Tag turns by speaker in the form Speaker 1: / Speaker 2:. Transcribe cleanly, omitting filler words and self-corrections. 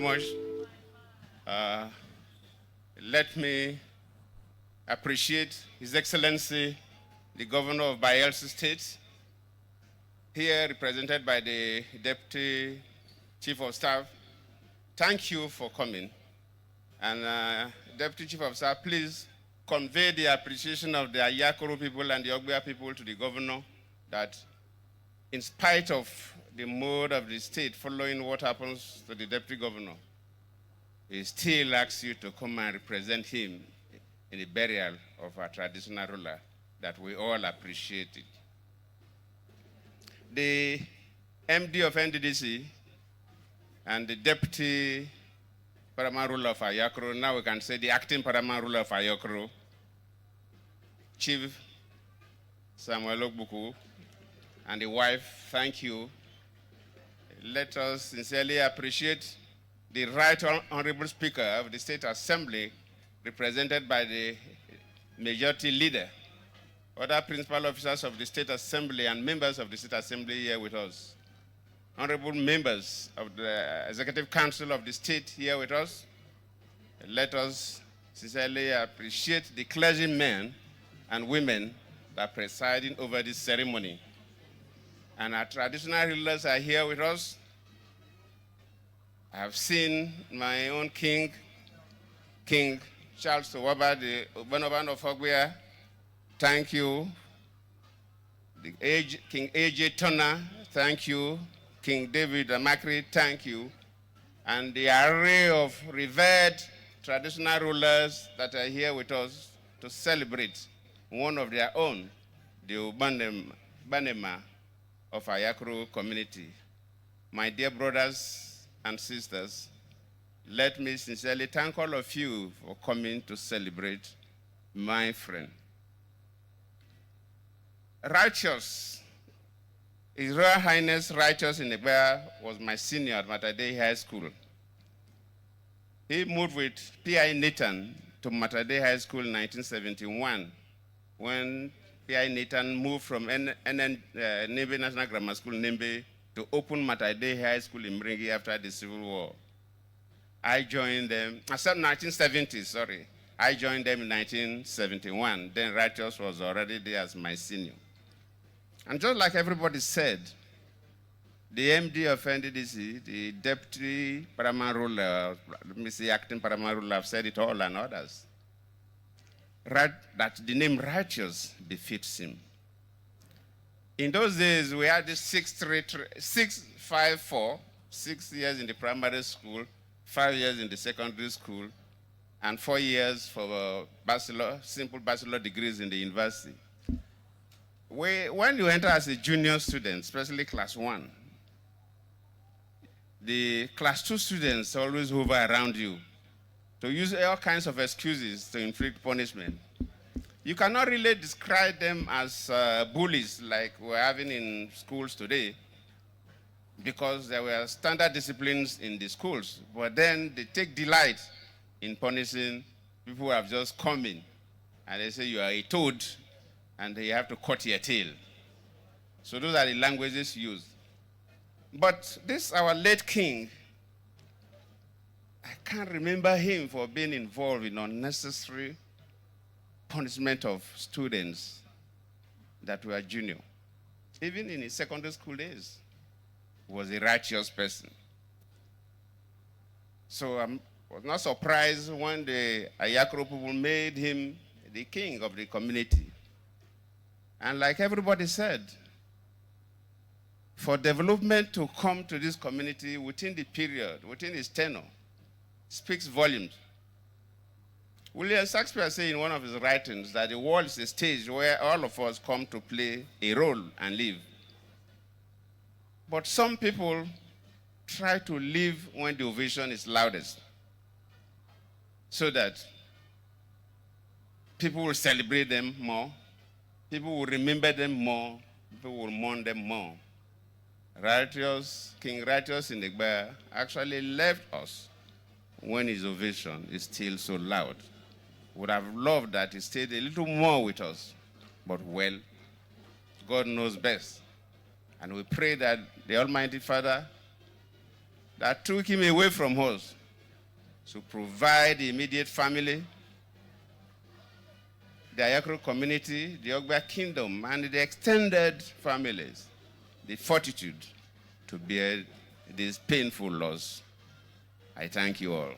Speaker 1: much. Let me appreciate His Excellency, the Governor of Bayelsa State, here represented by the Deputy Chief of Staff. Thank you for coming. And Deputy Chief of Staff, please convey the appreciation of the Ayakoro people and the Ogbia people to the Governor that in spite of the mode of the state following what happens to the Deputy Governor, he still asks you to come and represent him in the burial of our traditional ruler, that we all appreciate it. The MD of NDDC and the Deputy Paramount Ruler of Ayakoro, now we can say the acting Paramount Ruler of Ayakoro, Chief Samuel Ogbuku, and the wife, thank you. Let us sincerely appreciate the Right Honorable Speaker of the State Assembly, represented by the Majority Leader, other principal officers of the State Assembly and members of the State Assembly here with us, honorable members of the Executive Council of the State here with us. Let us sincerely appreciate the clergymen and women that are presiding over this ceremony. And our traditional rulers are here with us. I have seen my own king, King Charles Towaba, the Ogbanoban of Ogbia. Thank you. King A.J. Turner, thank you. King David Amakri, thank you. And the array of revered traditional rulers that are here with us to celebrate one of their own, the Banema of Ayakoro community. My dear brothers and sisters, let me sincerely thank all of you for coming to celebrate my friend. Righteous, His Royal Highness Righteous Inegbagha was my senior at Matadei High School. He moved with P.I. Nathan to Matadei High School in 1971, when P.I. Nathan moved from Nimbe National Grammar School, Nimbe, to open Matadei High School in Mringi after the Civil War. I joined them, I said 1970, sorry. I joined them in 1971. Then Righteous was already there as my senior. And just like everybody said, the MD of NDDC, the Deputy Paramount Ruler, let me say acting Paramount Ruler, have said it all and others, that the name Righteous befits him. In those days, we had this 6-5-4, 6 years in the primary school, 5 years in the secondary school, and 4 years for simple bachelor degrees in the university. When you enter as a junior student, especially class 1, the class 2 students always hover around you to use all kinds of excuses to inflict punishment. You cannot really describe them as bullies like we're having in schools today, because there were standard disciplines in the schools, but then they take delight in punishing people who have just come in, and they say you are a toad and you have to cut your tail. So those are the languages used. But this, our late king, I can't remember him for being involved in unnecessary punishment of students that were junior. Even in his secondary school days, he was a righteous person. So I was not surprised when the Ayakoro people made him the king of the community. And like everybody said, for development to come to this community within the period, within his tenure, speaks volumes. William Shakespeare said in one of his writings that the world is a stage where all of us come to play a role and live. But some people try to live when the ovation is loudest, so that people will celebrate them more, people will remember them more, people will mourn them more. King Righteous Inegbagha actually left us when his ovation is still so loud. Would have loved that he stayed a little more with us, but well, God knows best. And we pray that the Almighty Father that took him away from us to provide the immediate family, the Ayakoro community, the Ogba kingdom, and the extended families the fortitude to bear this painful loss. I thank you all.